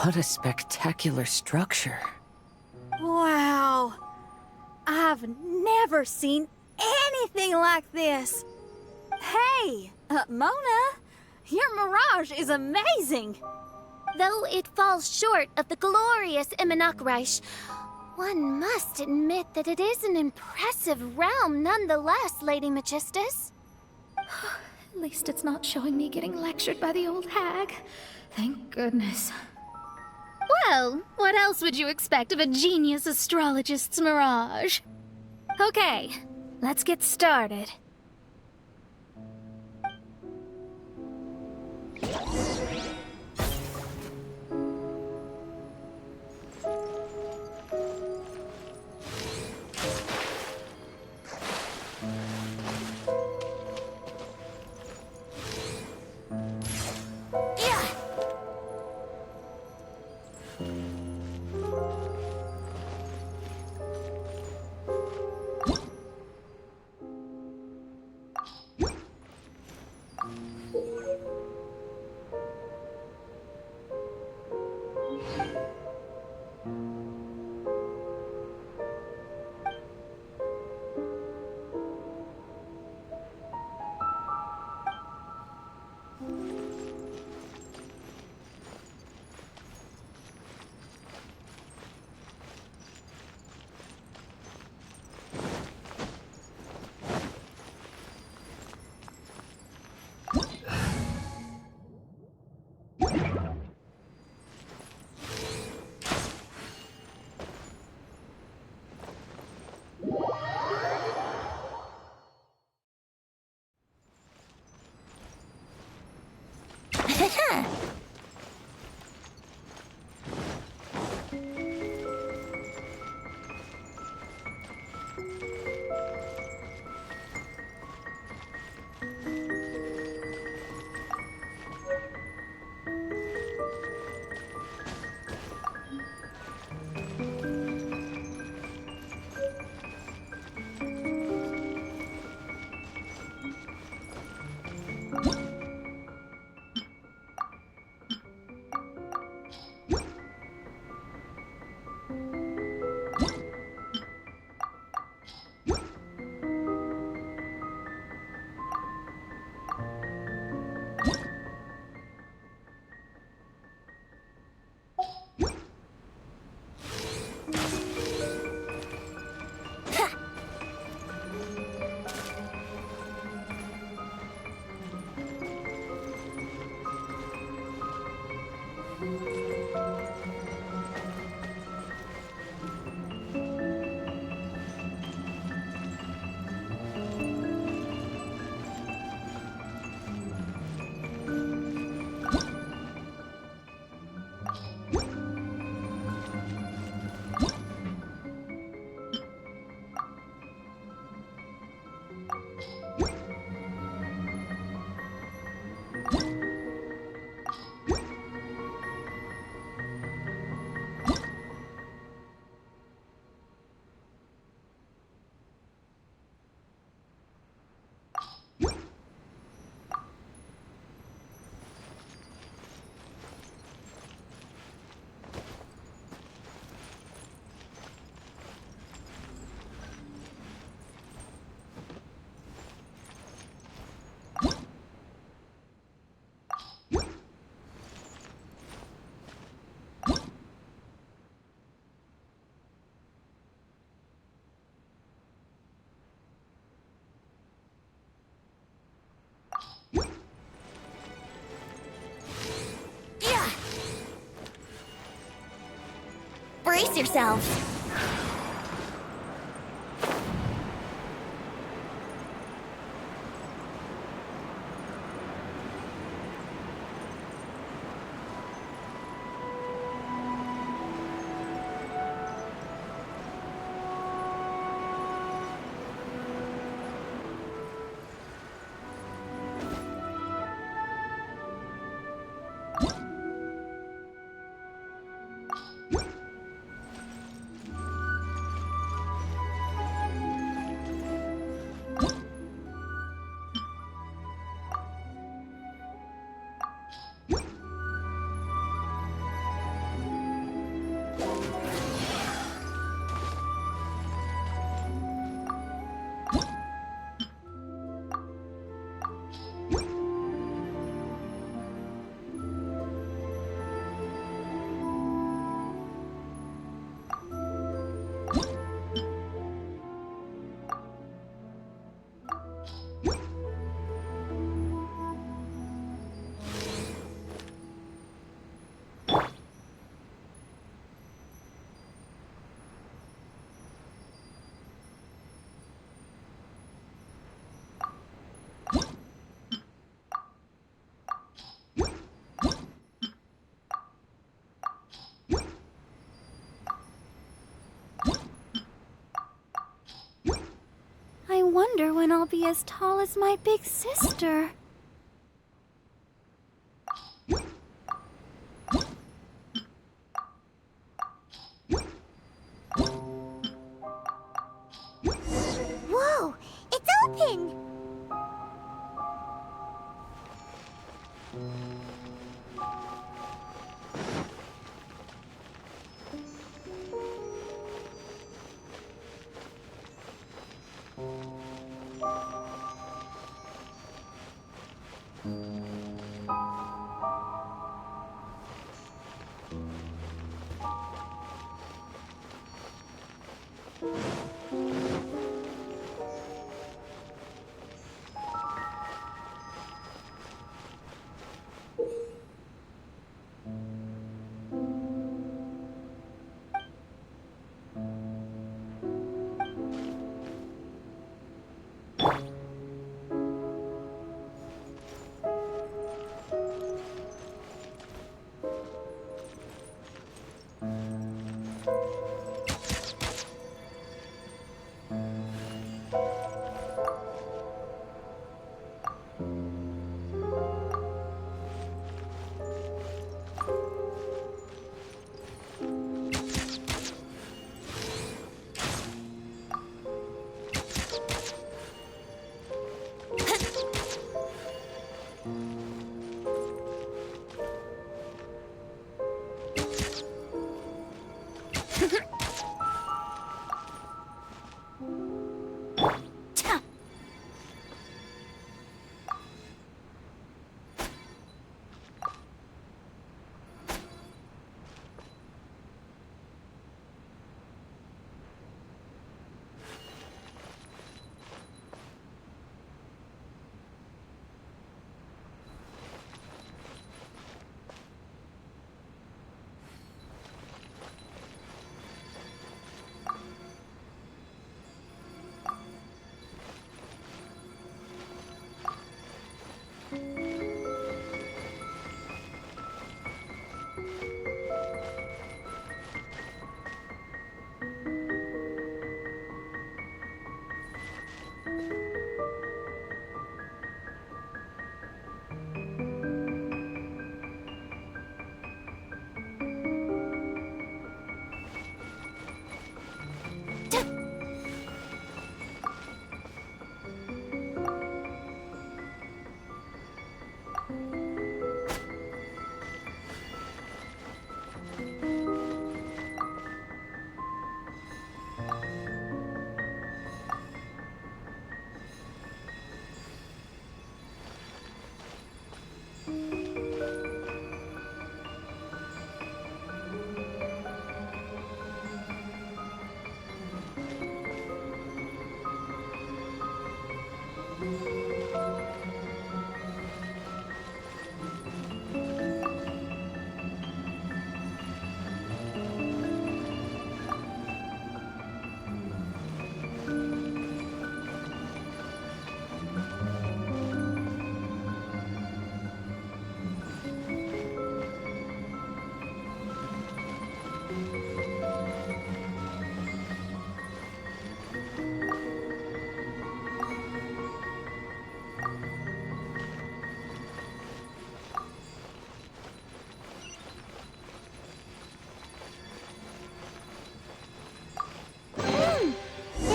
What a spectacular structure. Wow. I've never seen anything like this. Hey, Mona, your mirage is amazing. Though it falls short of the glorious Immonakreich, one must admit that it is an impressive realm nonetheless, Lady Magistus. At least it's not showing me getting lectured by the old hag. Thank goodness. Well, what else would you expect of a genius astrologist's mirage? Okay, let's get started. Brace yourselves. wonder when I'll be as tall as my big sister. Whoa! It's open!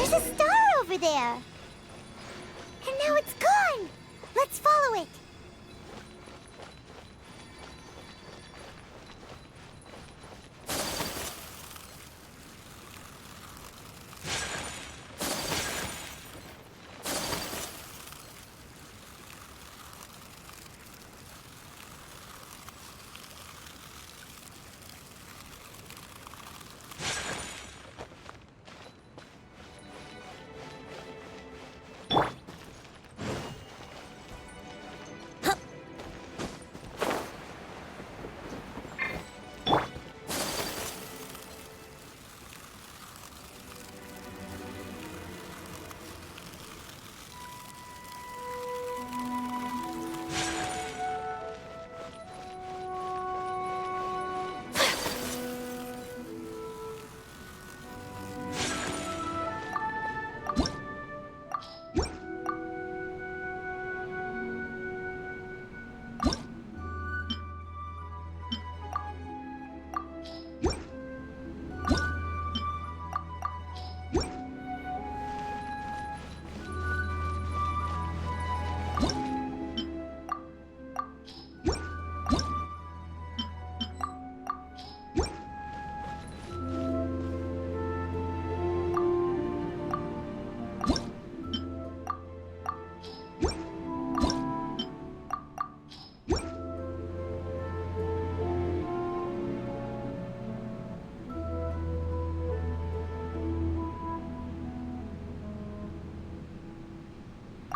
There's a star over there. And now it's gone. Let's follow it.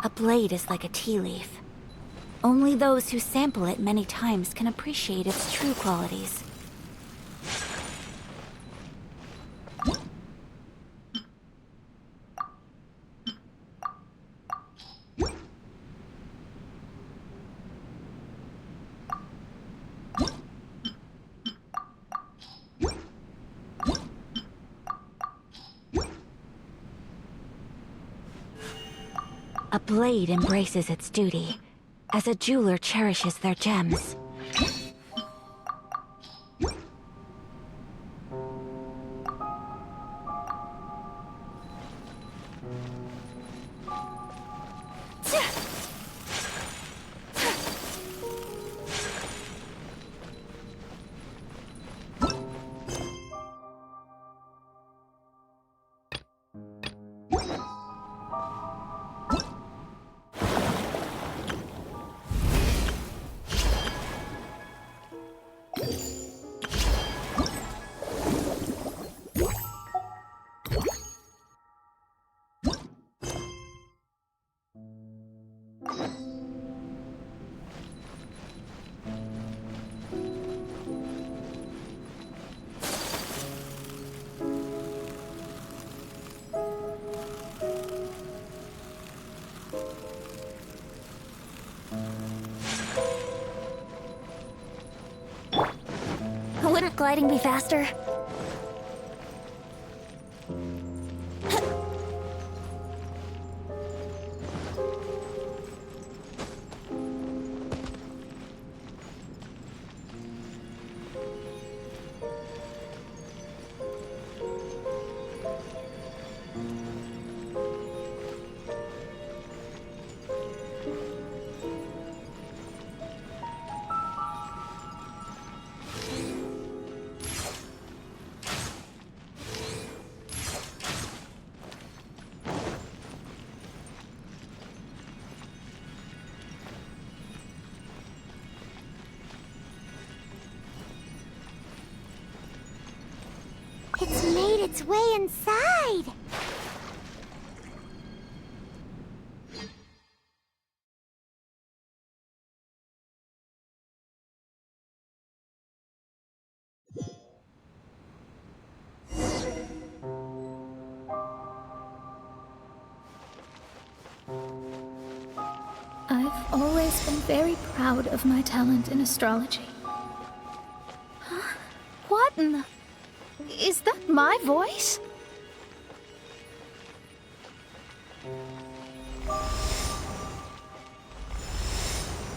A blade is like a tea leaf. Only those who sample it many times can appreciate its true qualities. A blade embraces its duty, as a jeweler cherishes their gems. Wouldn't gliding be faster? It's made its way inside. I've always been very proud of my talent in astrology. What in the... Is that my voice?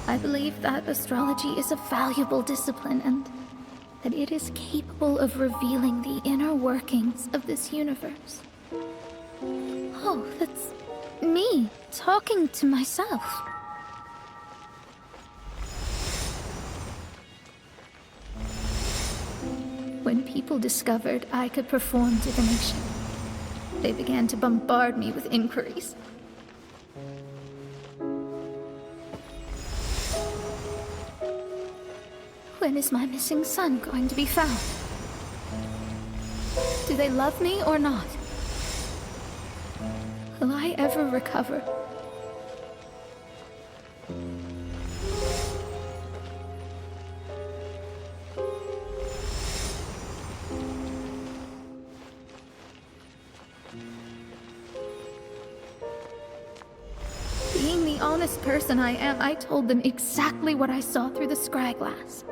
I believe that astrology is a valuable discipline and that it is capable of revealing the inner workings of this universe. Oh, that's me talking to myself. When people discovered I could perform divination, they began to bombard me with inquiries. When is my missing son going to be found? Do they love me or not? Will I ever recover? Being the honest person I am, I told them exactly what I saw through the scry glass.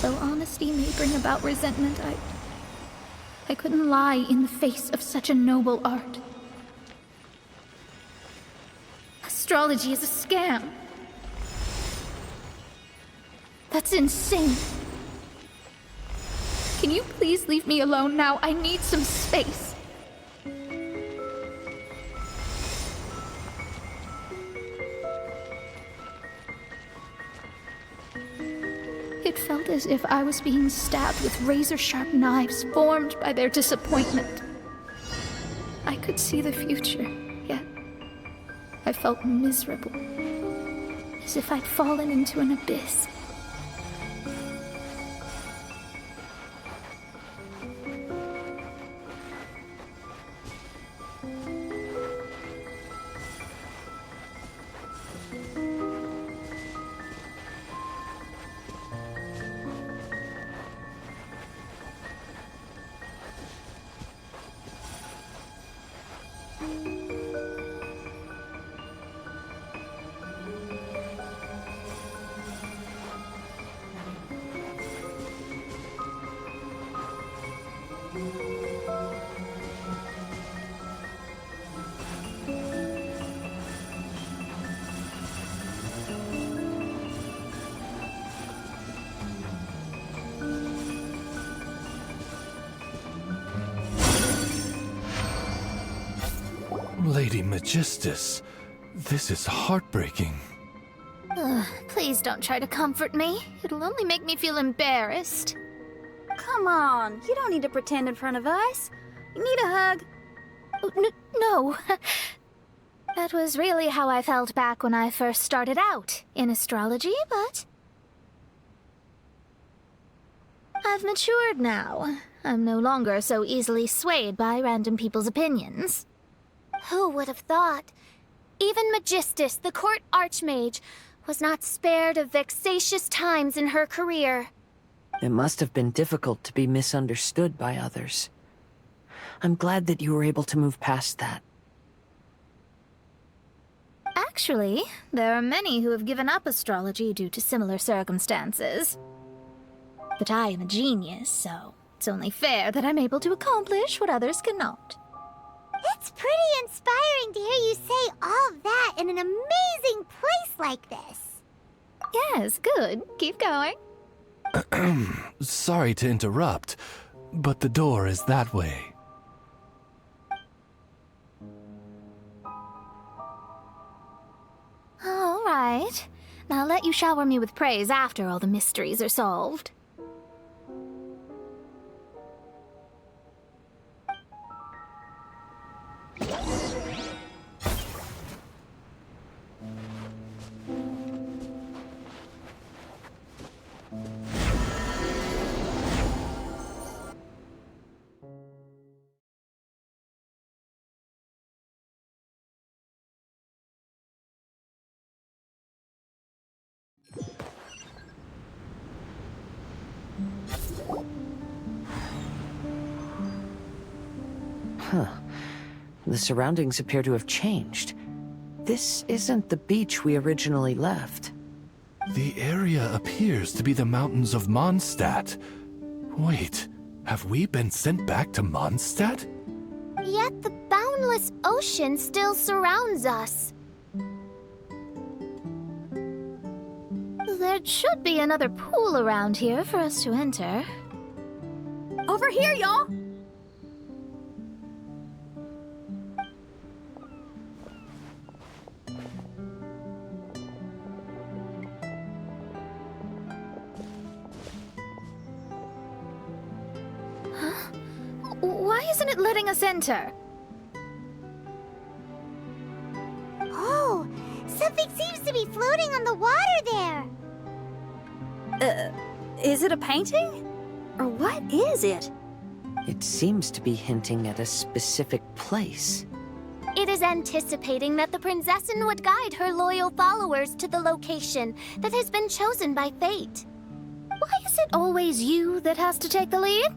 Though honesty may bring about resentment, I couldn't lie in the face of such a noble art. Astrology is a scam. That's insane. Can you please leave me alone now? I need some space. It It felt as if I was being stabbed with razor-sharp knives formed by their disappointment. I could see the future, yet I felt miserable, as if I'd fallen into an abyss. Lady Magistus, this is heartbreaking. Please don't try to comfort me. It'll only make me feel embarrassed. Come on, you don't need to pretend in front of us. You need a hug. Oh, no. That was really how I felt back when I first started out in astrology, but I've matured now. I'm no longer so easily swayed by random people's opinions. Who would have thought? Even Magistus, the court archmage, was not spared of vexatious times in her career. It must have been difficult to be misunderstood by others. I'm glad that you were able to move past that. Actually, there are many who have given up astrology due to similar circumstances. But I am a genius, so it's only fair that I'm able to accomplish what others cannot. It's pretty inspiring to hear you say all that in an amazing place like this. Yes, good. Keep going. Sorry to interrupt, but the door is that way. All right. Now I'll let you shower me with praise after all the mysteries are solved. Huh. The surroundings appear to have changed. This isn't the beach we originally left. The area appears to be the mountains of Mondstadt. Wait, have we been sent back to Mondstadt? Yet the boundless ocean still surrounds us. There should be another pool around here for us to enter. Over here, y'all! Why isn't it letting us enter? Oh, something seems to be floating on the water there. Is it a painting? Or what is it? It seems to be hinting at a specific place. It is anticipating that the Prinzessin would guide her loyal followers to the location that has been chosen by fate. Why is it always you that has to take the lead?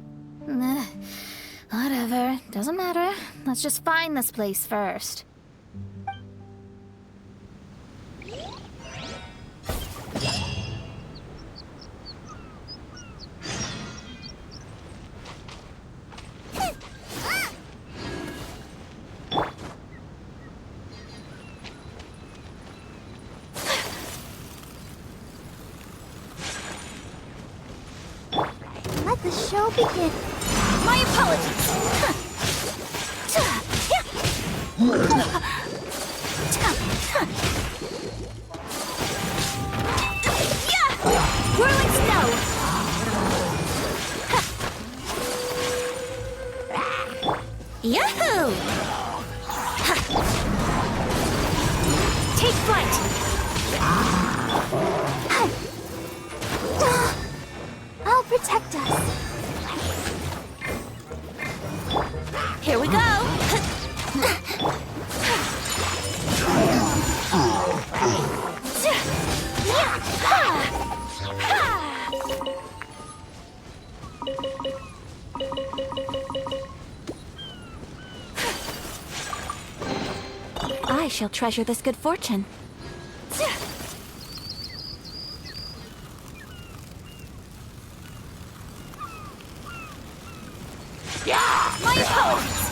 Whatever, doesn't matter. Let's just find this place first. Let the show begin. My apologies! Whirling snow! Yahoo! Ha. Take flight! I'll protect us. Here we go! I shall treasure this good fortune. My apologies!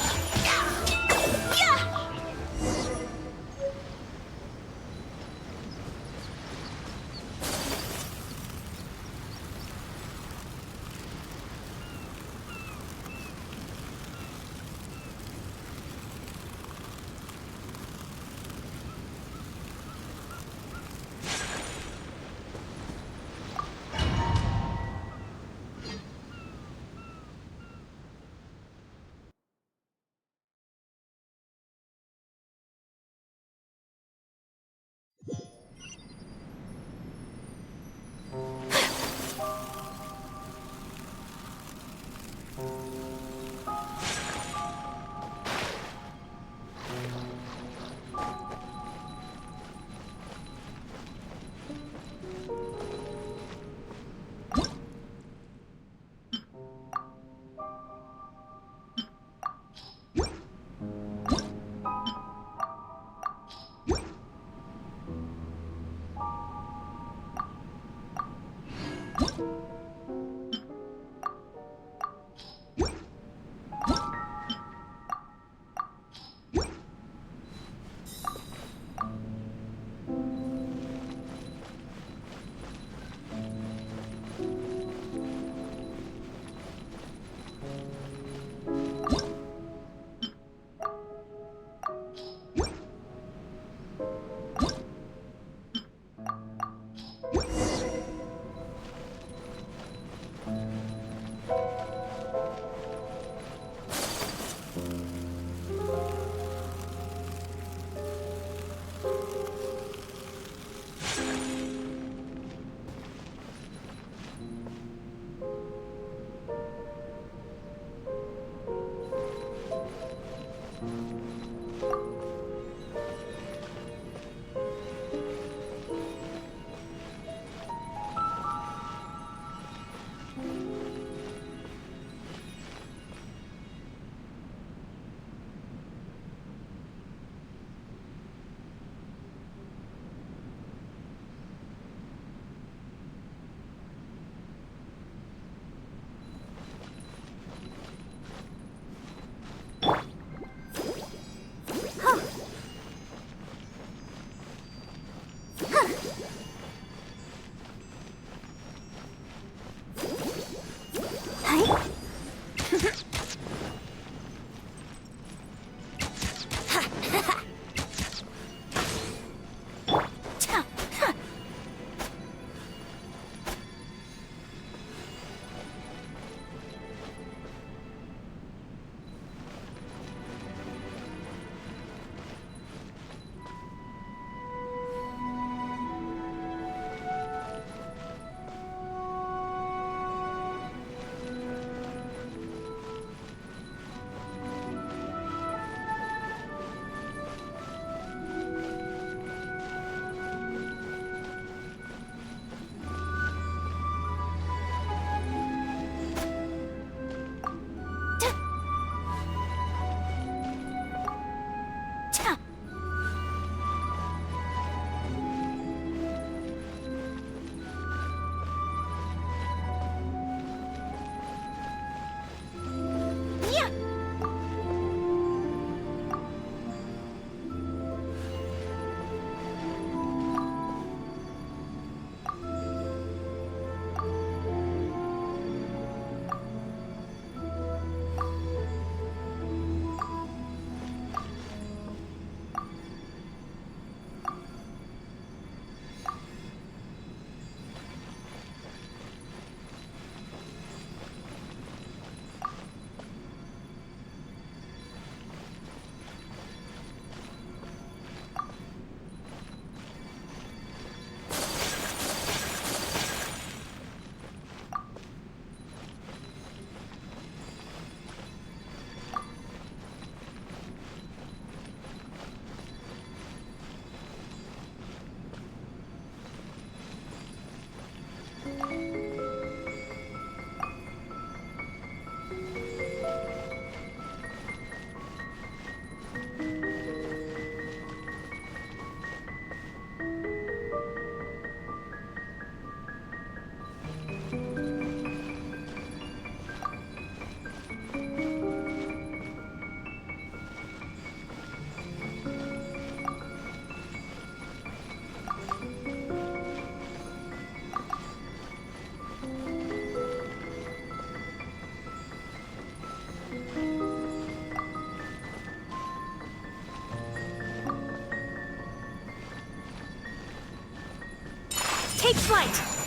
Take flight!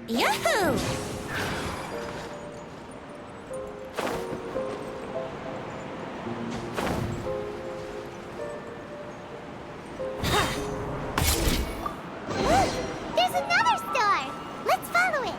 Yahoo! There's another star! Let's follow it!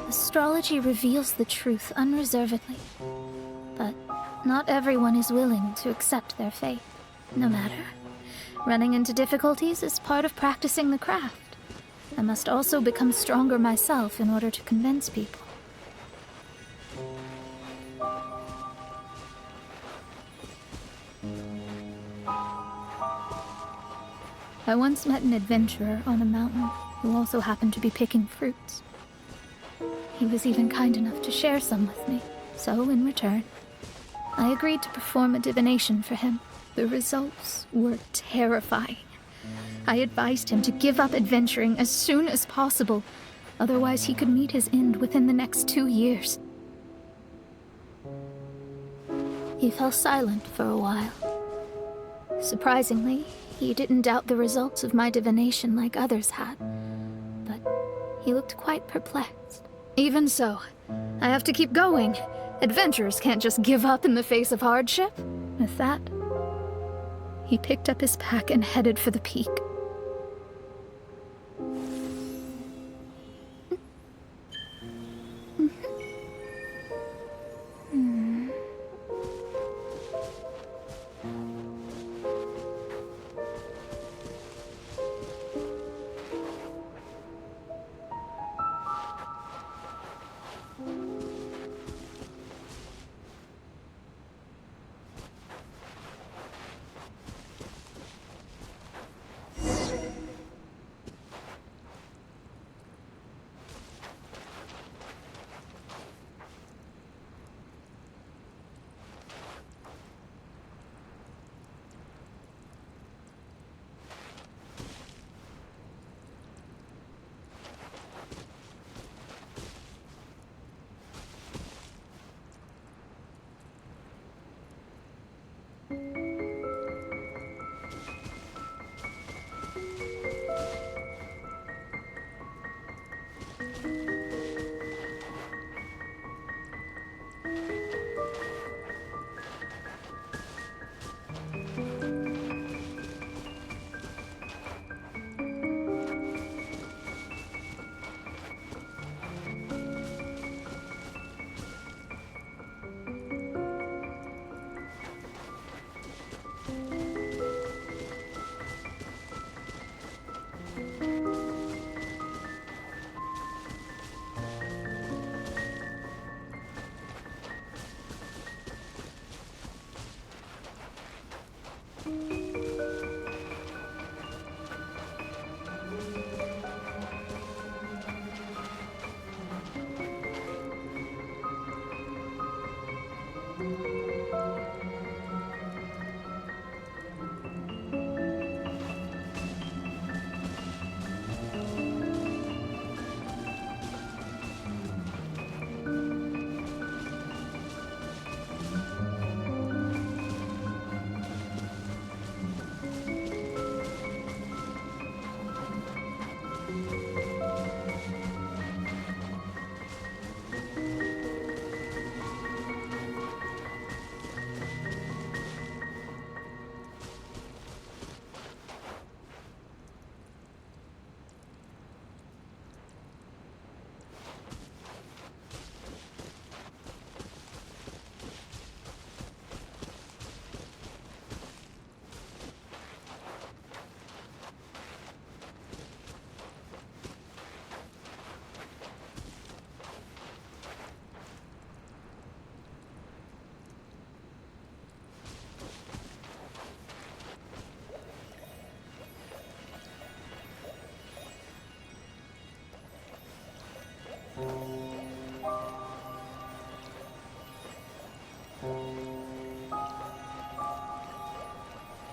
Astrology reveals the truth unreservedly, but not everyone is willing to accept their fate, no matter. Running into difficulties is part of practicing the craft. I must also become stronger myself in order to convince people. I once met an adventurer on a mountain who also happened to be picking fruits. He was even kind enough to share some with me, so in return, I agreed to perform a divination for him. The results were terrifying. I advised him to give up adventuring as soon as possible, otherwise he could meet his end within the next 2 years. He fell silent for a while. Surprisingly, he didn't doubt the results of my divination like others had, but he looked quite perplexed. Even so, I have to keep going. Adventurers can't just give up in the face of hardship. With that, he picked up his pack and headed for the peak.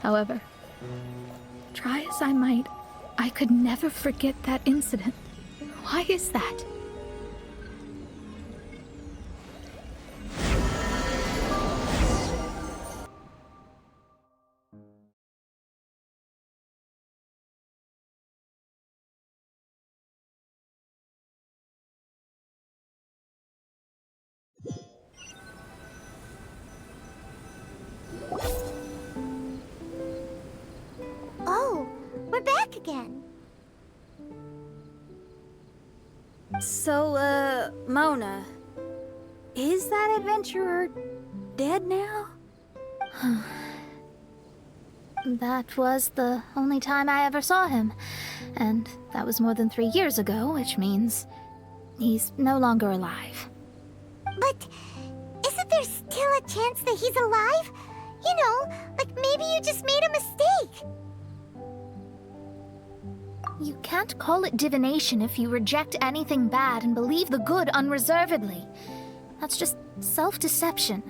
However, try as I might, I could never forget that incident. Why is that? Oh, we're back again. So, Mona, is that adventurer dead now? That was the only time I ever saw him. And that was more than 3 years ago, which means he's no longer alive. But isn't there still a chance that he's alive? You know, like maybe you just made a mistake. You can't call it divination if you reject anything bad and believe the good unreservedly. That's just self-deception.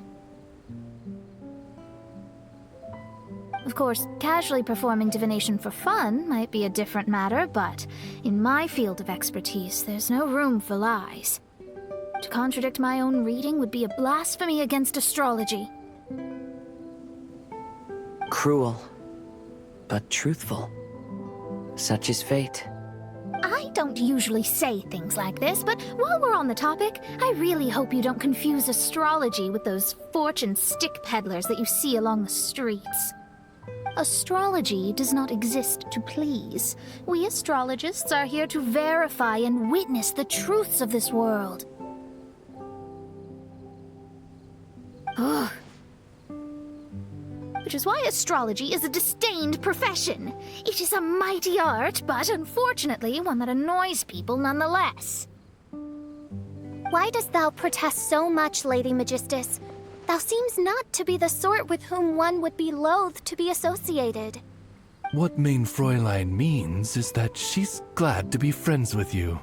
Of course, casually performing divination for fun might be a different matter, but in my field of expertise, there's no room for lies. To contradict my own reading would be a blasphemy against astrology. Cruel, but truthful. Such is fate. I don't usually say things like this, but while we're on the topic, I really hope you don't confuse astrology with those fortune stick peddlers that you see along the streets. Astrology does not exist to please. We astrologists are here to verify and witness the truths of this world. Ugh. Which is why astrology is a disdained profession. It is a mighty art, but unfortunately one that annoys people nonetheless. Why dost thou protest so much, Lady Magistus? Thou seems not to be the sort with whom one would be loath to be associated. What Mein Fräulein means is that she's glad to be friends with you.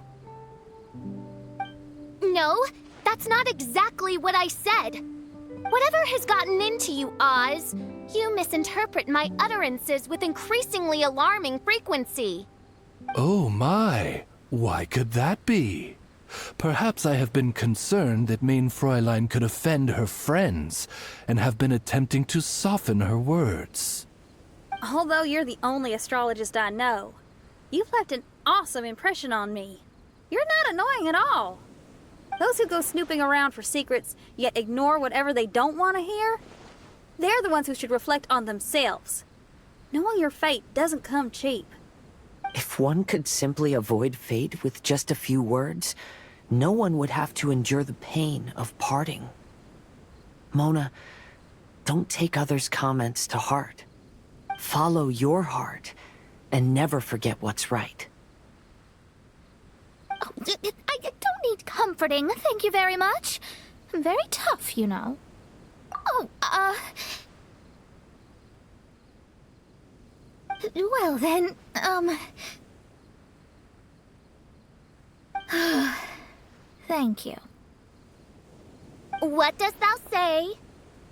No, that's not exactly what I said. Whatever has gotten into you, Oz? You misinterpret my utterances with increasingly alarming frequency. Oh my, why could that be? Perhaps I have been concerned that Mein Fräulein could offend her friends, and have been attempting to soften her words. Although you're the only astrologist I know, you've left an awesome impression on me. You're not annoying at all. Those who go snooping around for secrets, yet ignore whatever they don't want to hear, they're the ones who should reflect on themselves. Knowing your fate doesn't come cheap. If one could simply avoid fate with just a few words, no one would have to endure the pain of parting. Mona, don't take others' comments to heart. Follow your heart, and never forget what's right. Oh, I don't need comforting, thank you very much. I'm very tough, you know. Oh, Well then, thank you. What dost thou say?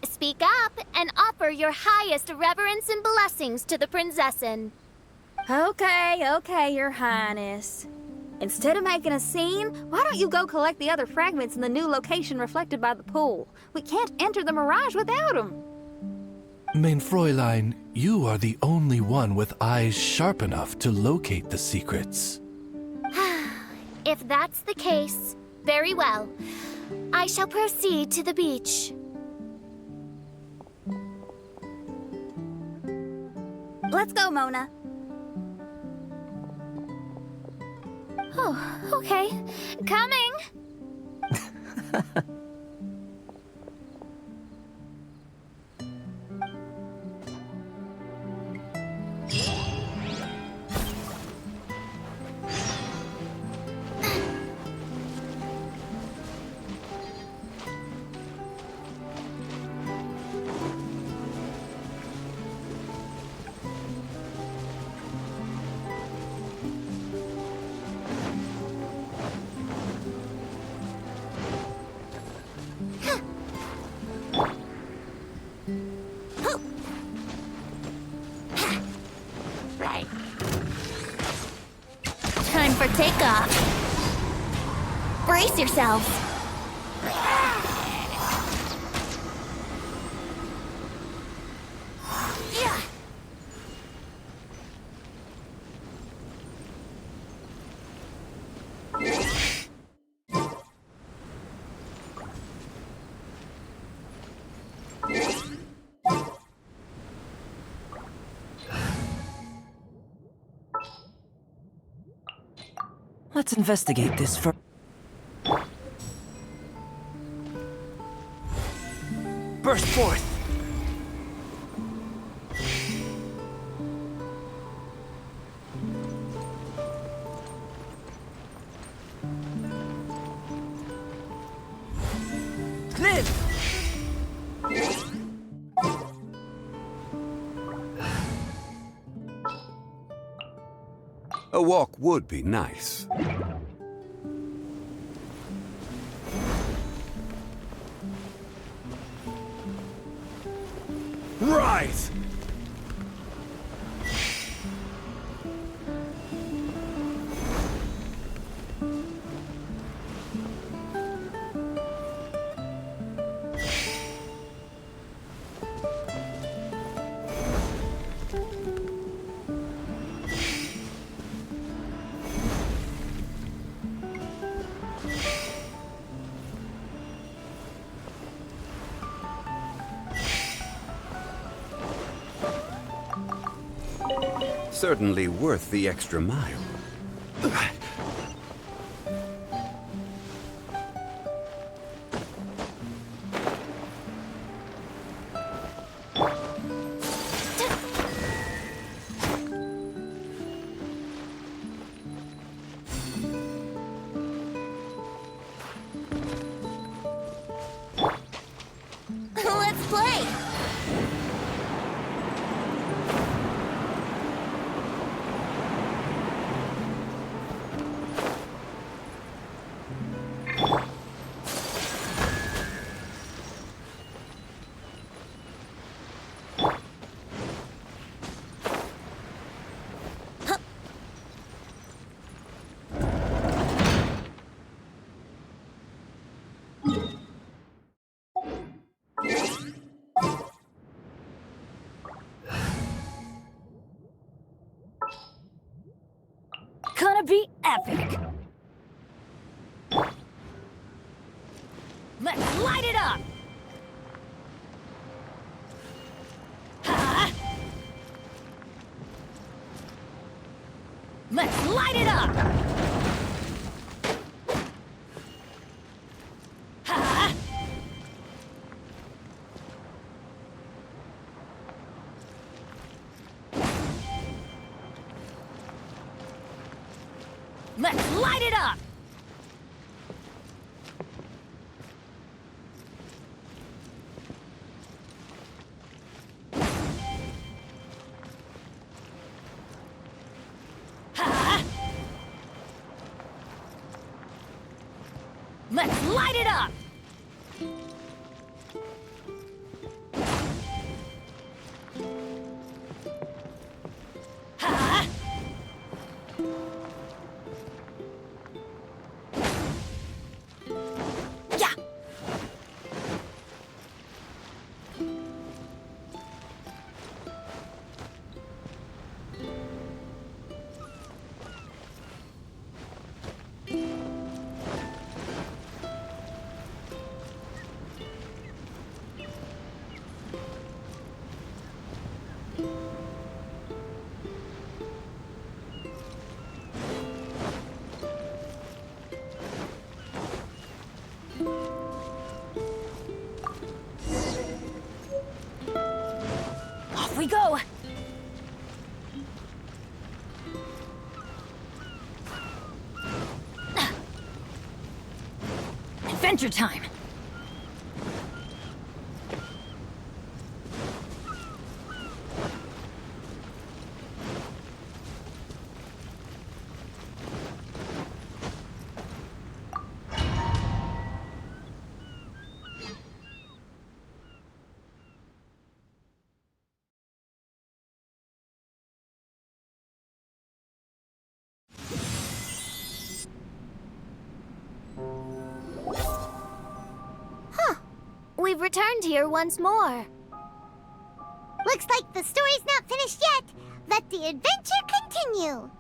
Speak up and offer your highest reverence and blessings to the prinzessin. Okay, Your Highness. Instead of making a scene, why don't you go collect the other fragments in the new location reflected by the pool? We can't enter the mirage without them. Mein Fräulein, you are the only one with eyes sharp enough to locate the secrets. If that's the case, very well. I shall proceed to the beach. Let's go, Mona. Oh, okay. Coming! Time for takeoff. Brace yourselves. Let's investigate this for... Burst forth! Live! A walk would be nice. Rise! Certainly worth the extra mile. Let's play! Gonna be epic. Let's light it up. Ha! Let's light it up. Ha! Let's light it up! light it up! Ha! Yeah! Off we go! Adventure time! We've returned here once more. Looks like the story's not finished yet. Let the adventure continue.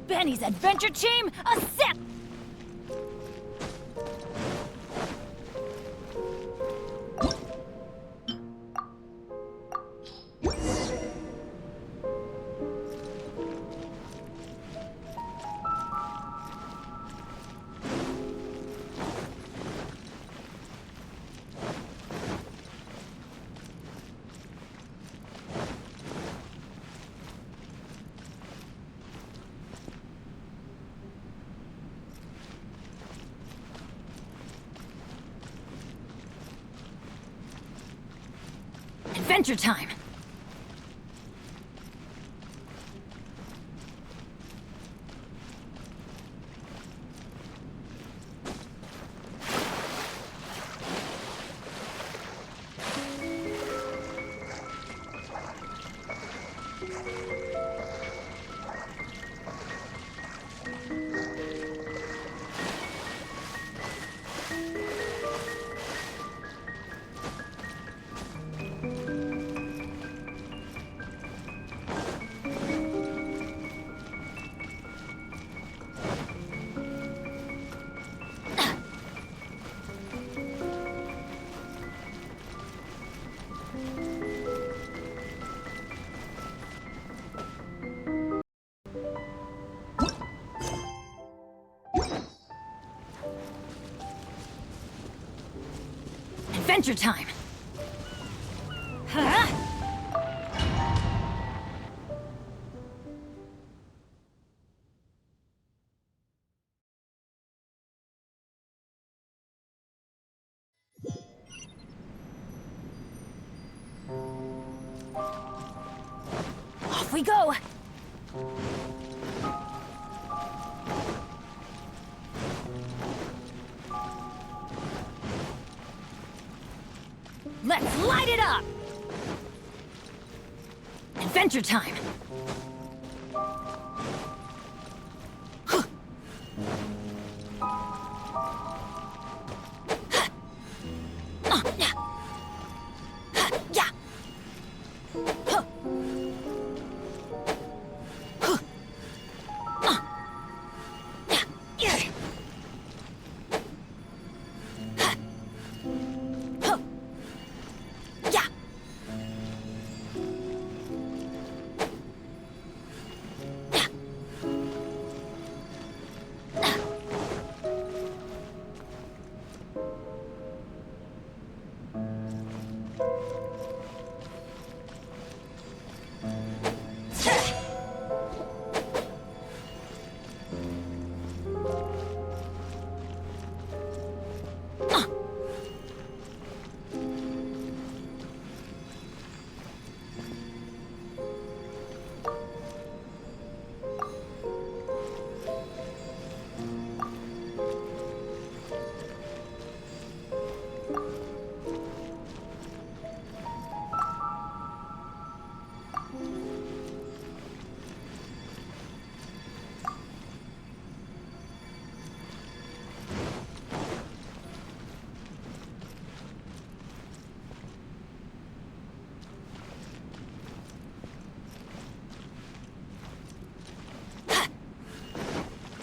Benny's adventure team, a sip! Adventure time! Adventure time! Huh? Off we go! Let's light it up! Adventure time! Huh.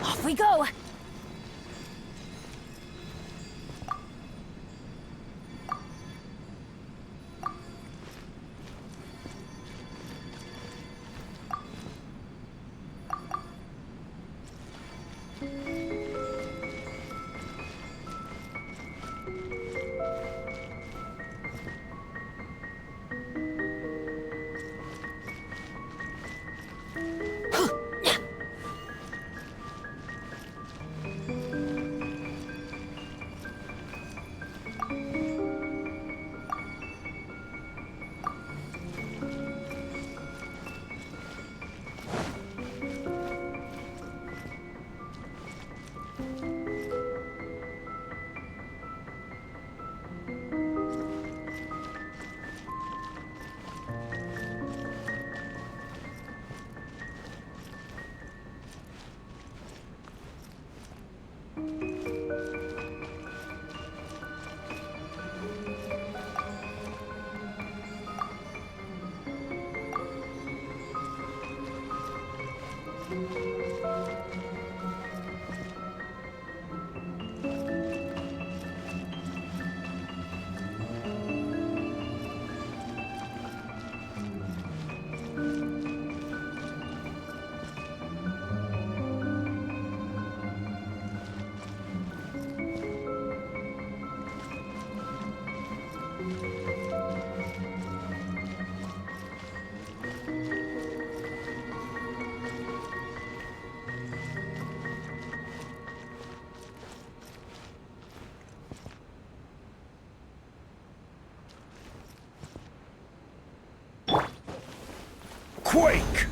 Off we go! Quake!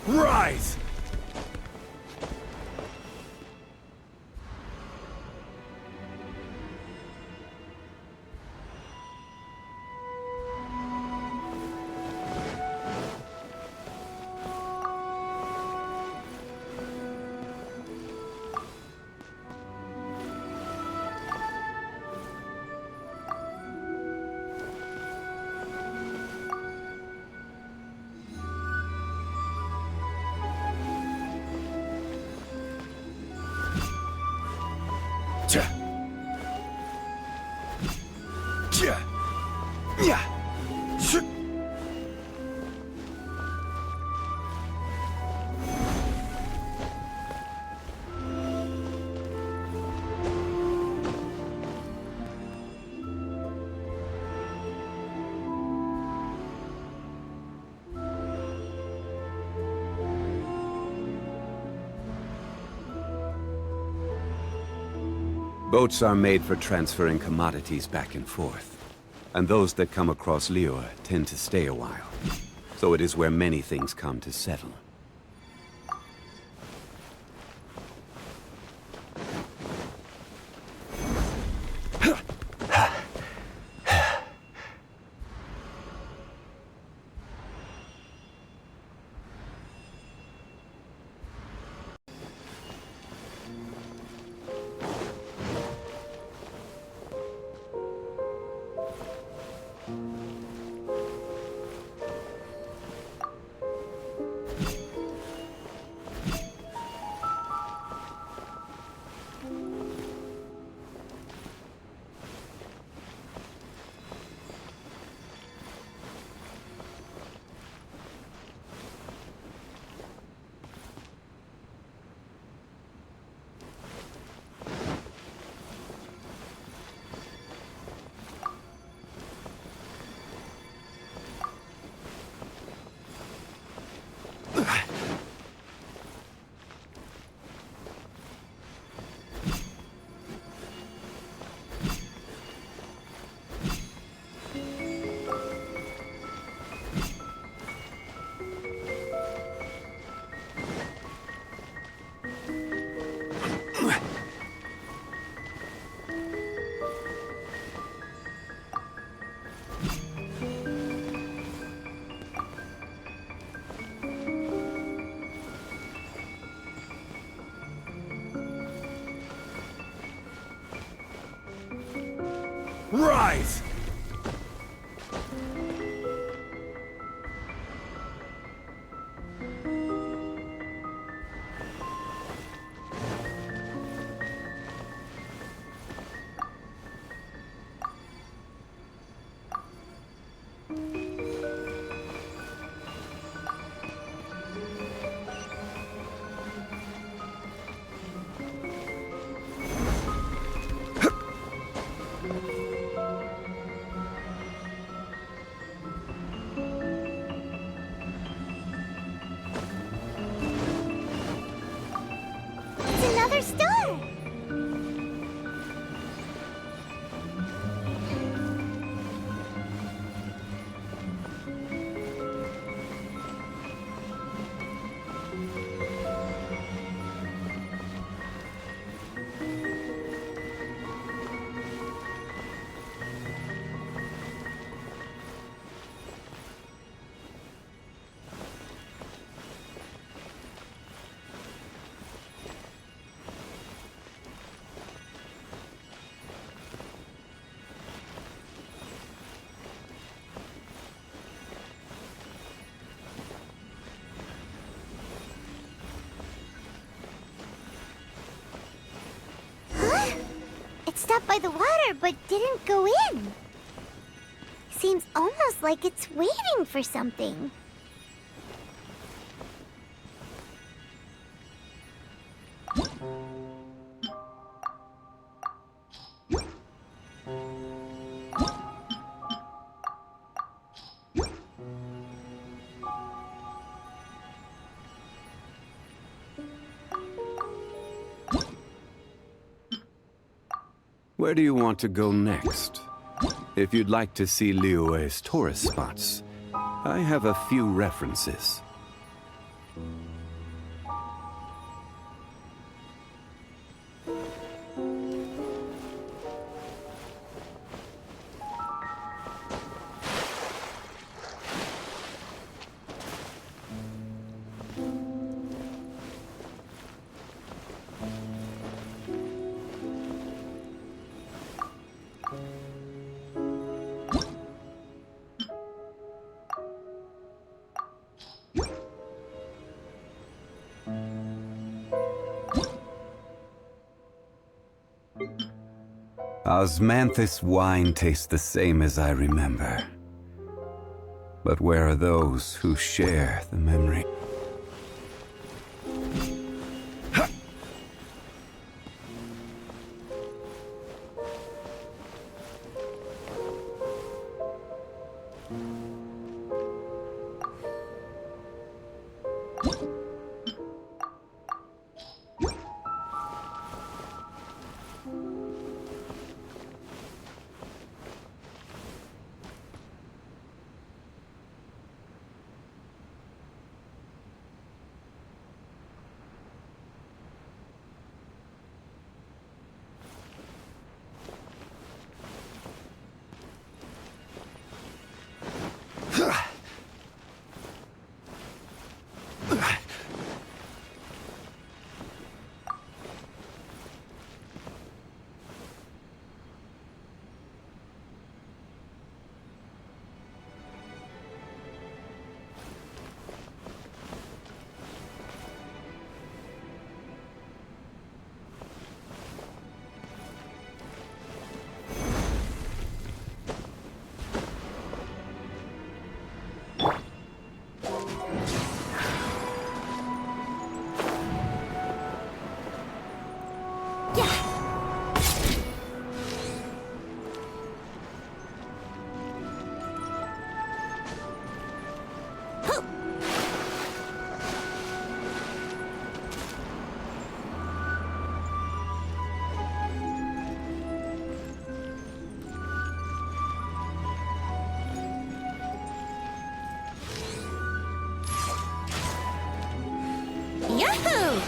Rise! Ja. Ja. Ja. Shit. Boats are made for transferring commodities back and forth. And those that come across Lior tend to stay a while. So it is where many things come to settle. Right! It's another star! Huh? It stopped by the water, but didn't go in. Seems almost like it's waiting for something. Where do you want to go next? If you'd like to see Liyue's tourist spots, I have a few references. Osmanthus wine tastes the same as I remember. But where are those who share the memory? Yahoo!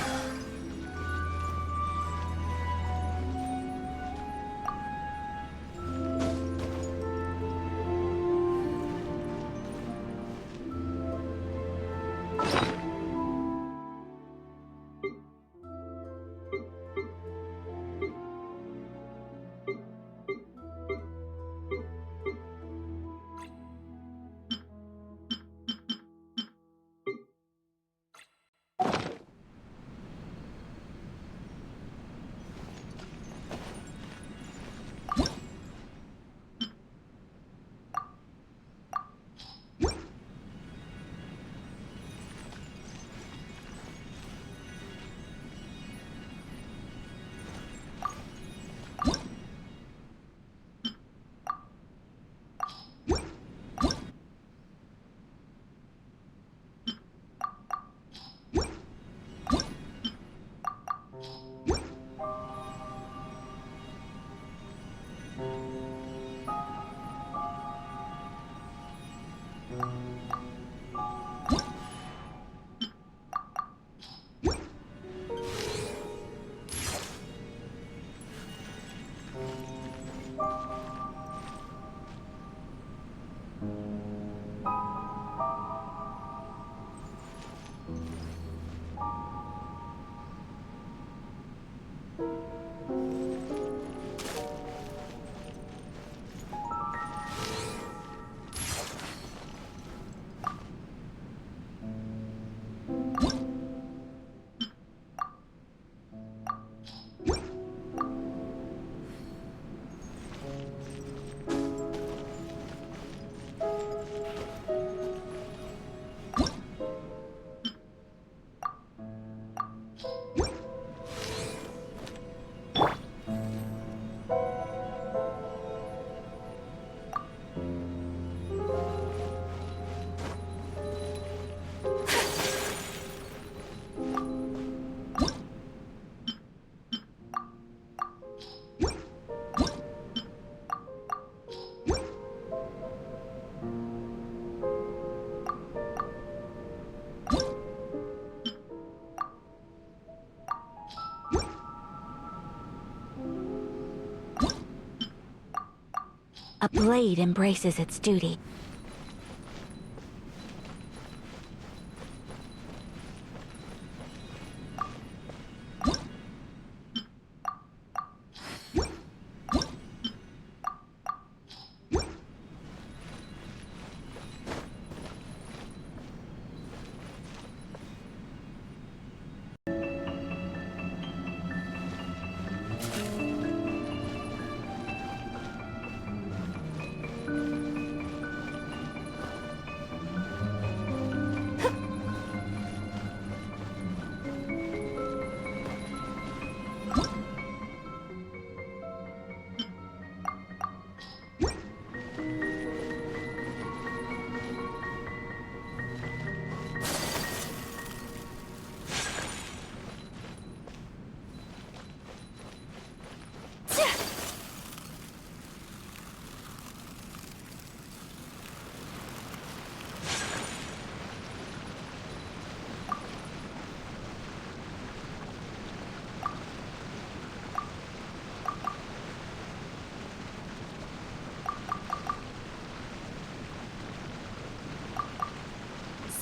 A blade embraces its duty.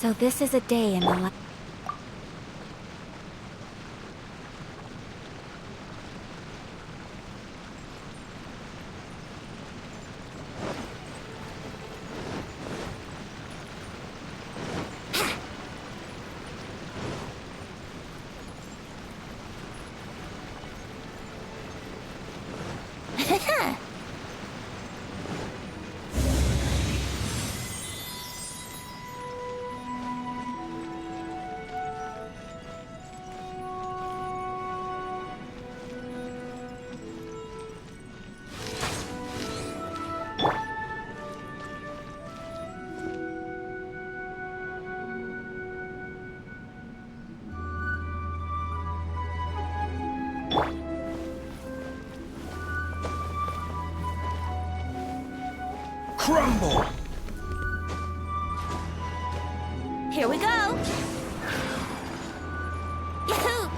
So this is a day in the life. Crumble! Here we go! Yahoo!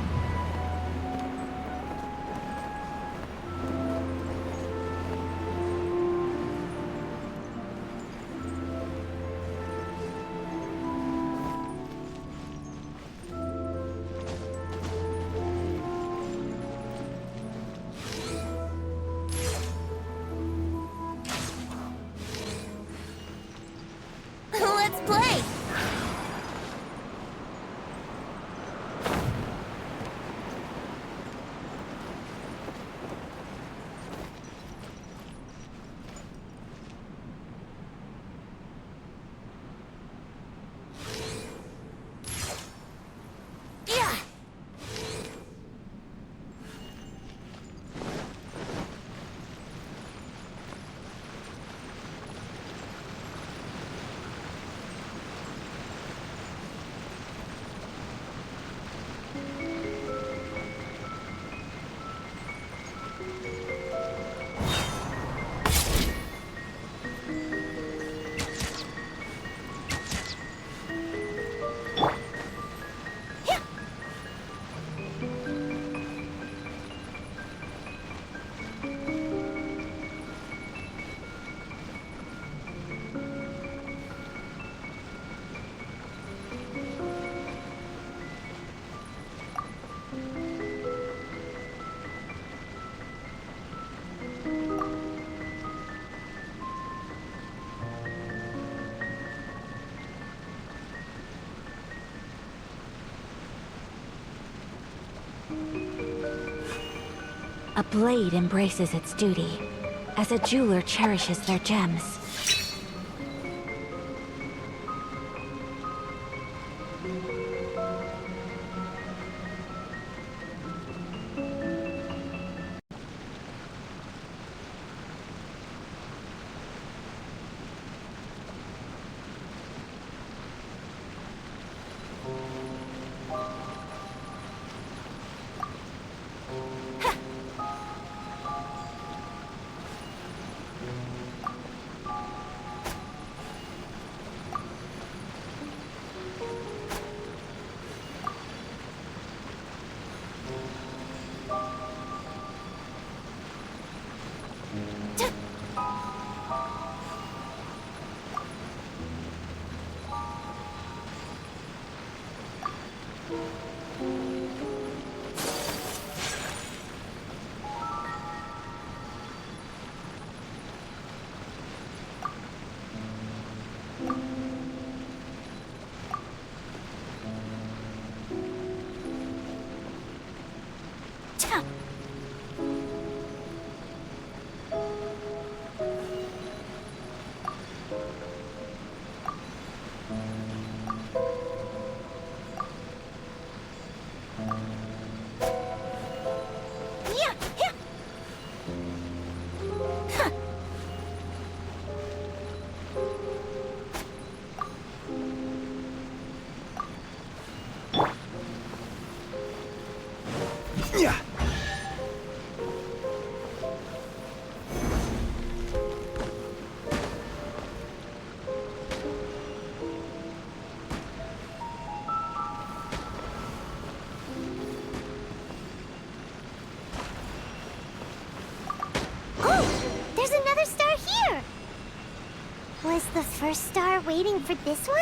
Let's play! Yeah! A blade embraces its duty, as a jeweler cherishes their gems. Was the first star waiting for this one?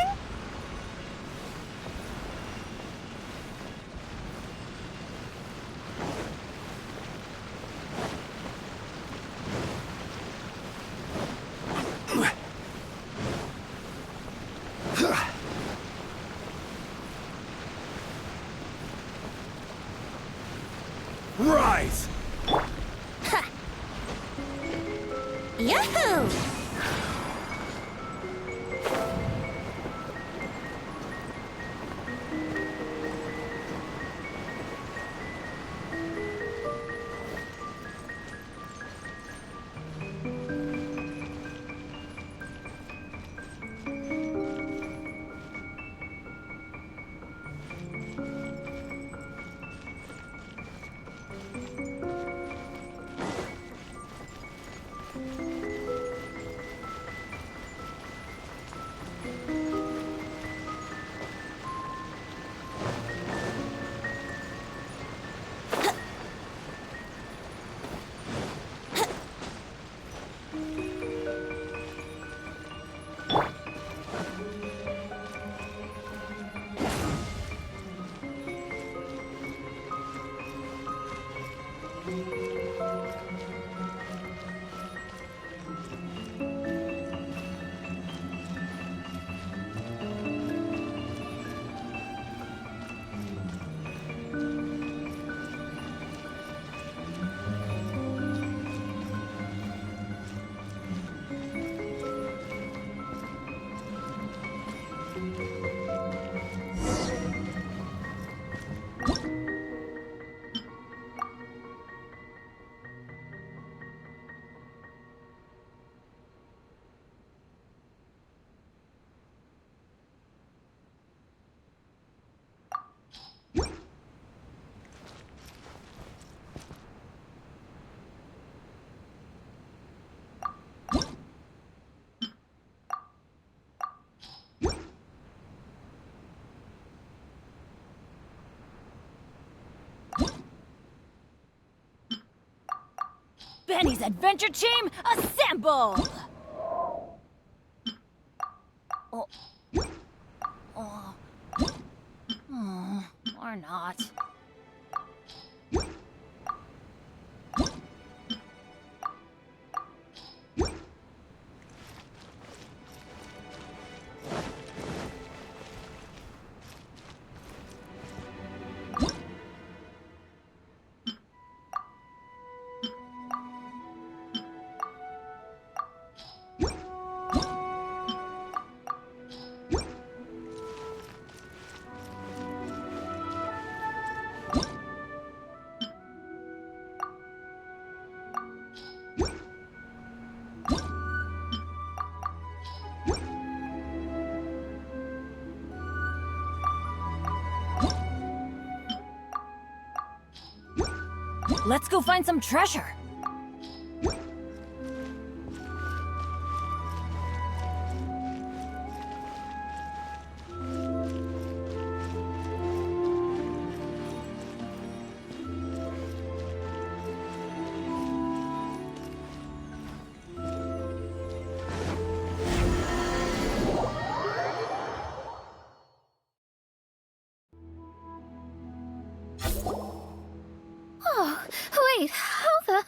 Rise! Yahoo! Benny's adventure team, assemble! Oh. Oh. Oh. Or not. Let's go find some treasure. Oh, wait, how the...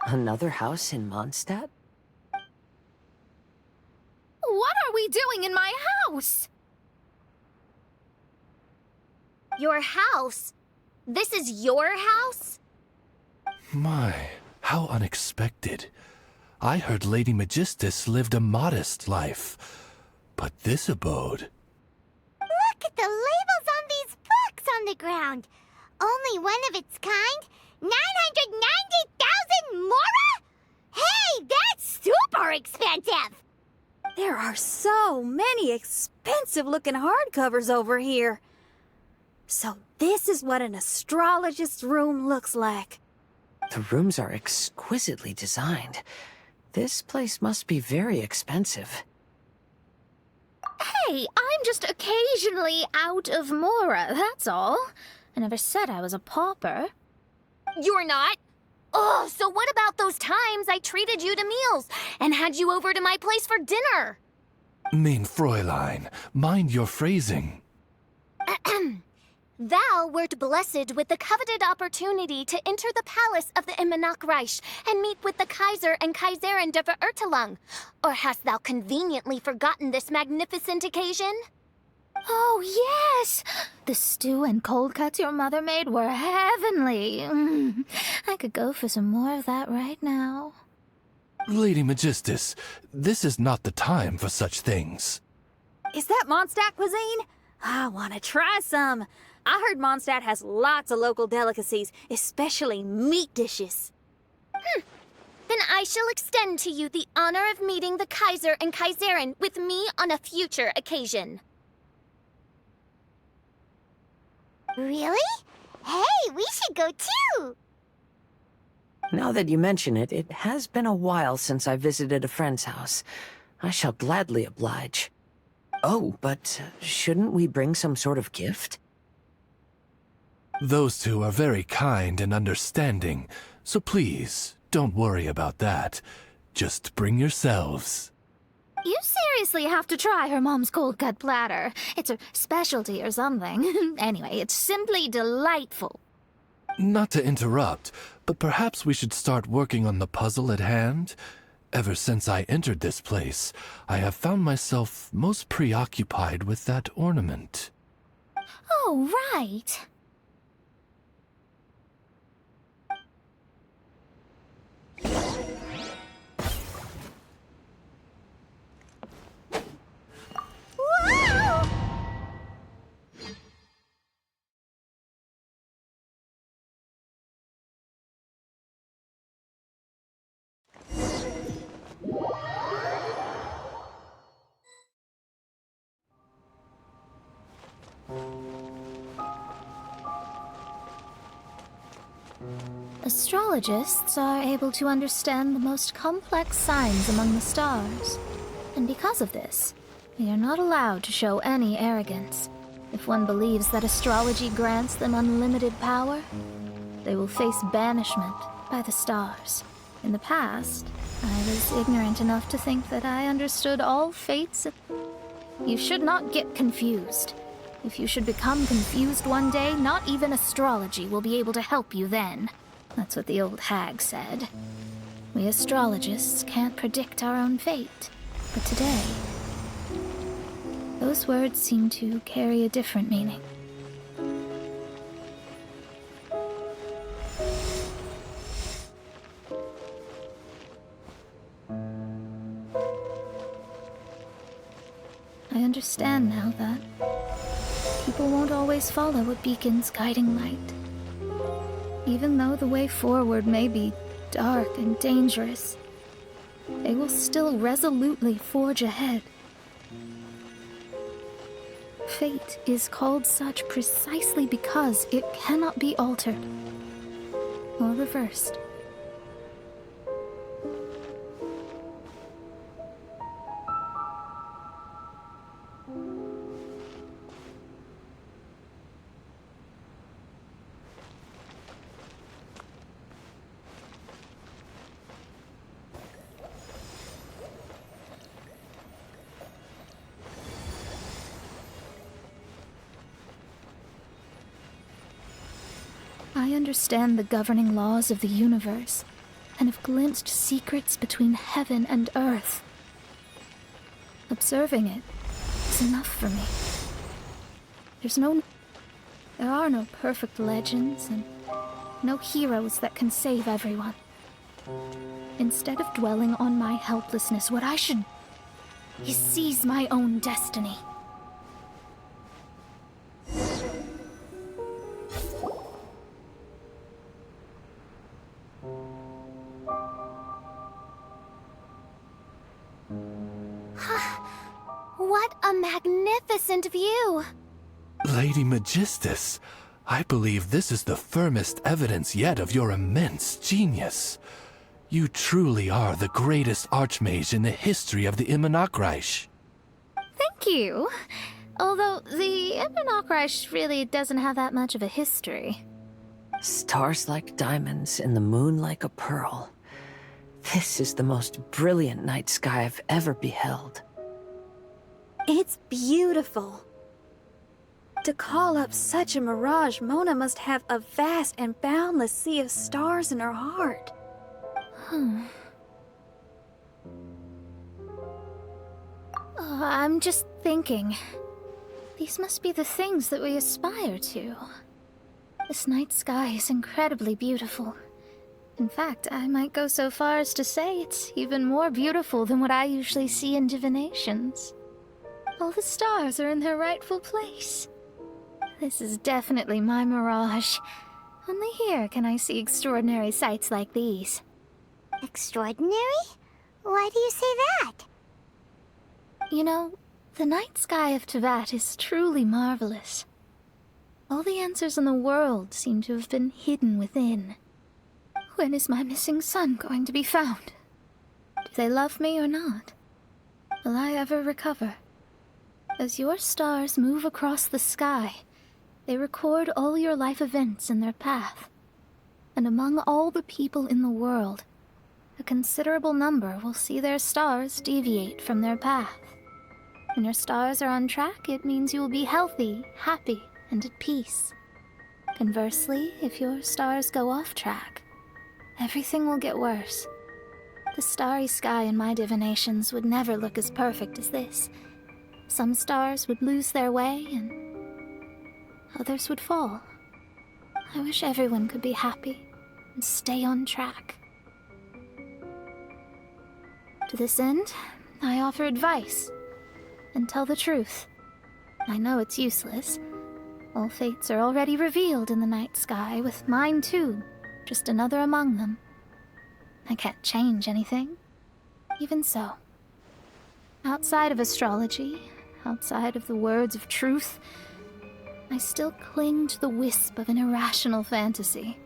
Another house in Mondstadt? What are we doing in my house? Your house? This is your house? My, how unexpected. I heard Lady Magistus lived a modest life, but this abode... Look at the labels on these books on the ground. Only one of its kind? 990,000 mora? Hey, that's super expensive! There are so many expensive-looking hardcovers over here. So this is what an astrologist's room looks like. The rooms are exquisitely designed. This place must be very expensive. Hey, I'm just occasionally out of mora, that's all. I never said I was a pauper. You're not. Oh, so what about those times I treated you to meals and had you over to my place for dinner? Mein Fräulein, mind your phrasing. Thou wert blessed with the coveted opportunity to enter the palace of the Immenachreich and meet with the Kaiser and Kaiserin der Verurteilung. Or hast thou conveniently forgotten this magnificent occasion? Oh, yes! The stew and cold cuts your mother made were heavenly. I could go for some more of that right now. Lady Magistus, this is not the time for such things. Is that Mondstadt cuisine? I want to try some. I heard Mondstadt has lots of local delicacies, especially meat dishes. Then I shall extend to you the honor of meeting the Kaiser and Kaiserin with me on a future occasion. Really? Hey, we should go too! Now that you mention it, it has been a while since I visited a friend's house. I shall gladly oblige. Oh, but shouldn't we bring some sort of gift? Those two are very kind and understanding, so please, don't worry about that. Just bring yourselves. You seriously have to try her mom's cold cut platter. It's her specialty or something. Anyway, it's simply delightful. Not to interrupt, but perhaps we should start working on the puzzle at hand? Ever since I entered this place, I have found myself most preoccupied with that ornament. Oh, right. Astrologists are able to understand the most complex signs among the stars. And because of this, they are not allowed to show any arrogance. If one believes that astrology grants them unlimited power, they will face banishment by the stars. In the past, I was ignorant enough to think that I understood all fates. You should not get confused. If you should become confused one day, not even astrology will be able to help you then. That's what the old hag said. We astrologists can't predict our own fate. But today, those words seem to carry a different meaning. I understand now that people won't always follow a beacon's guiding light. Even though the way forward may be dark and dangerous, they will still resolutely forge ahead. Fate is called such precisely because it cannot be altered or reversed. I understand the governing laws of the universe, and have glimpsed secrets between heaven and earth. Observing it is enough for me. There are no perfect legends, and no heroes that can save everyone. Instead of dwelling on my helplessness, what I should is seize my own destiny. What a magnificent view! Lady Magistus, I believe this is the firmest evidence yet of your immense genius. You truly are the greatest archmage in the history of the Immenachreich. Thank you. Although the Immenachreich really doesn't have that much of a history. Stars like diamonds and the moon like a pearl. This is the most brilliant night sky I've ever beheld. It's beautiful. To call up such a mirage, Mona must have a vast and boundless sea of stars in her heart. I'm just thinking. These must be the things that we aspire to. This night sky is incredibly beautiful. In fact, I might go so far as to say it's even more beautiful than what I usually see in divinations. All the stars are in their rightful place. This is definitely my mirage. Only here can I see extraordinary sights like these. Extraordinary? Why do you say that? You know, the night sky of Tevat is truly marvelous. All the answers in the world seem to have been hidden within. When is my missing son going to be found? Do they love me or not? Will I ever recover? As your stars move across the sky, they record all your life events in their path. And among all the people in the world, a considerable number will see their stars deviate from their path. When your stars are on track, it means you will be healthy, happy, and at peace. Conversely, if your stars go off track, everything will get worse. The starry sky in my divinations would never look as perfect as this. Some stars would lose their way, and others would fall. I wish everyone could be happy and stay on track. To this end, I offer advice and tell the truth. I know it's useless. All fates are already revealed in the night sky, with mine too, just another among them. I can't change anything. Even so, outside of astrology, outside of the words of truth, I still cling to the wisp of an irrational fantasy.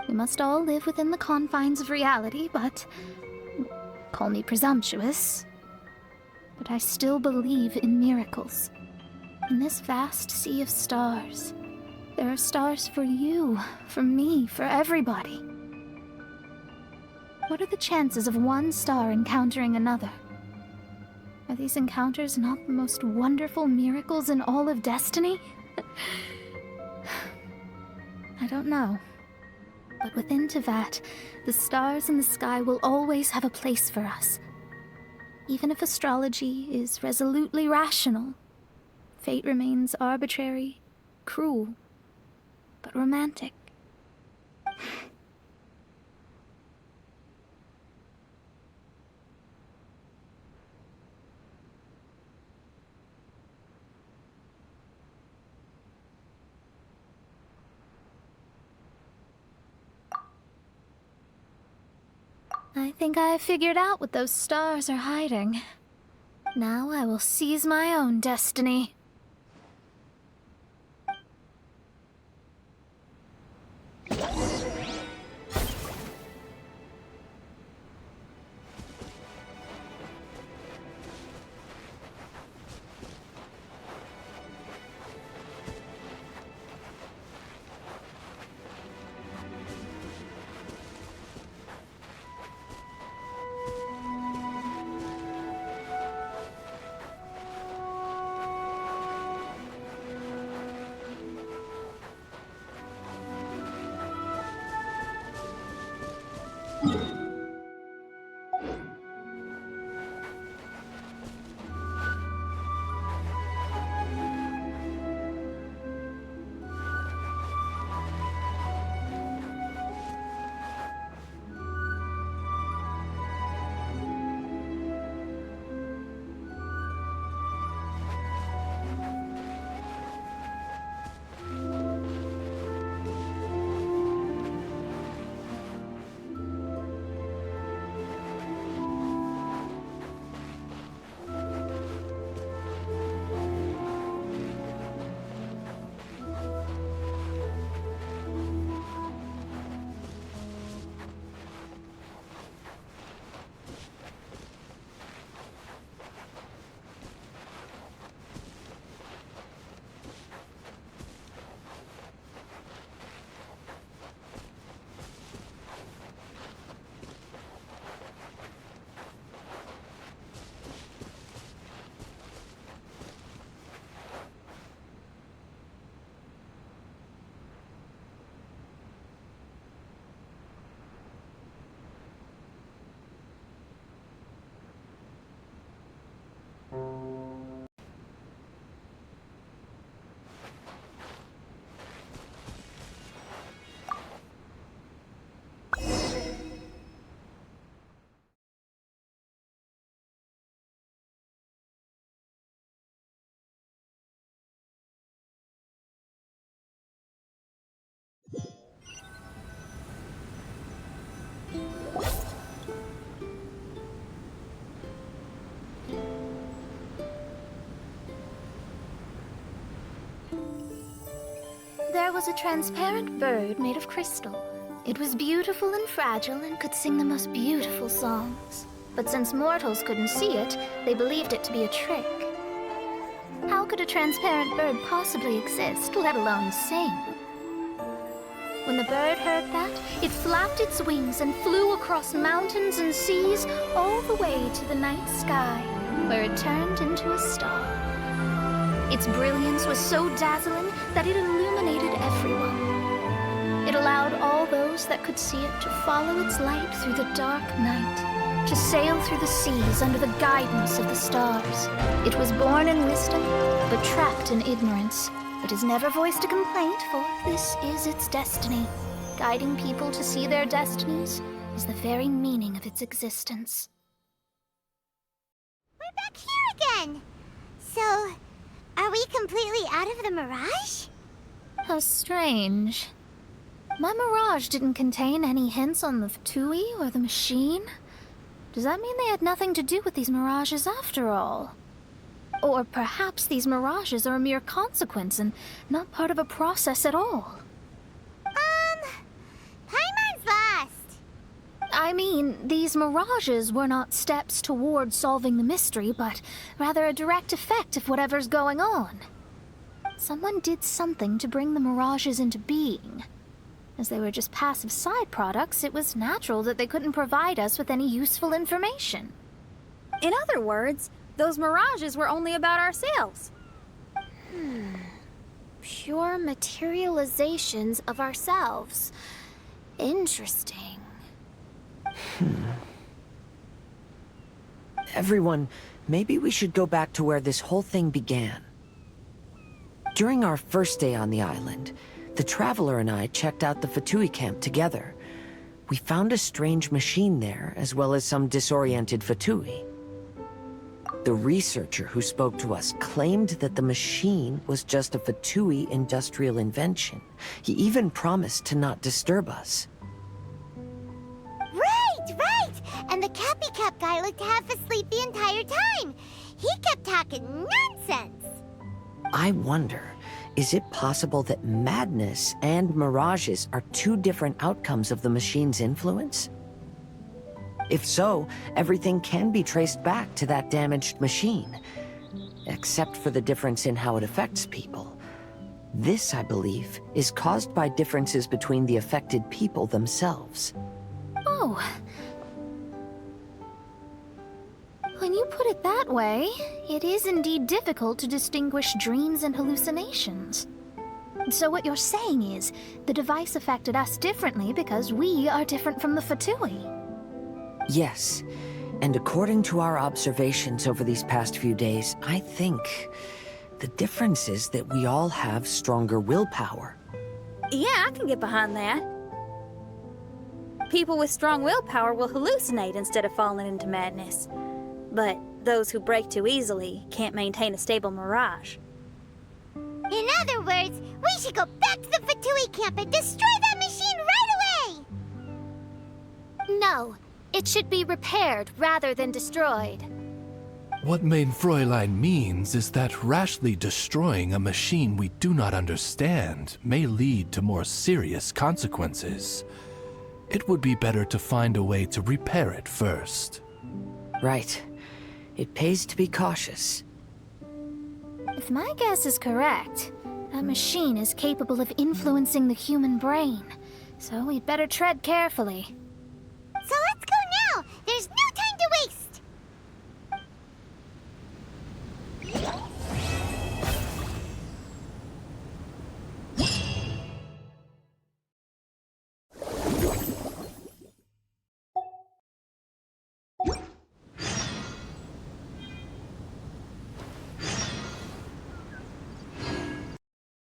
We must all live within the confines of reality, but call me presumptuous, but I still believe in miracles. In this vast sea of stars, there are stars for you, for me, for everybody. What are the chances of one star encountering another? Are these encounters not the most wonderful miracles in all of destiny? I don't know. But within Tevat, the stars in the sky will always have a place for us. Even if astrology is resolutely rational, fate remains arbitrary, cruel, but romantic. I think I have figured out what those stars are hiding. Now I will seize my own destiny. There was a transparent bird made of crystal. It was beautiful and fragile and could sing the most beautiful songs. But since mortals couldn't see it, they believed it to be a trick. How could a transparent bird possibly exist, let alone sing? When the bird heard that, it flapped its wings and flew across mountains and seas all the way to the night sky, where it turned into a star. Its brilliance was so dazzling that it illuminated everyone. It allowed all those that could see it to follow its light through the dark night, to sail through the seas under the guidance of the stars. It was born in wisdom, but trapped in ignorance. It has never voiced a complaint, for this is its destiny. Guiding people to see their destinies is the very meaning of its existence. We're back here again! So, are we completely out of the mirage? How strange. My mirage didn't contain any hints on the Fatui or the machine. Does that mean they had nothing to do with these mirages after all? Or perhaps these mirages are a mere consequence and not part of a process at all? Paimon's lost. I mean, these mirages were not steps toward solving the mystery, but rather a direct effect of whatever's going on. Someone did something to bring the mirages into being. As they were just passive side products, it was natural that they couldn't provide us with any useful information. In other words, those mirages were only about ourselves. Pure materializations of ourselves. Interesting. Everyone, maybe we should go back to where this whole thing began. During our first day on the island, the Traveler and I checked out the Fatui camp together. We found a strange machine there, as well as some disoriented Fatui. The researcher who spoke to us claimed that the machine was just a Fatui industrial invention. He even promised to not disturb us. Right! And the Cappy Cap guy looked half asleep the entire time. He kept talking nonsense. I wonder, is it possible that madness and mirages are two different outcomes of the machine's influence? If so, everything can be traced back to that damaged machine, except for the difference in how it affects people. This, I believe, is caused by differences between the affected people themselves. Oh. When you put it that way, it is indeed difficult to distinguish dreams and hallucinations. So what you're saying is, the device affected us differently because we are different from the Fatui. Yes, and according to our observations over these past few days, I think the difference is that we all have stronger willpower. Yeah, I can get behind that. People with strong willpower will hallucinate instead of falling into madness. But those who break too easily can't maintain a stable mirage. In other words, we should go back to the Fatui camp and destroy that machine right away! No, it should be repaired rather than destroyed. What Main Fräulein means is that rashly destroying a machine we do not understand may lead to more serious consequences. It would be better to find a way to repair it first. Right. It pays to be cautious. If my guess is correct, that machine is capable of influencing the human brain, so we'd better tread carefully.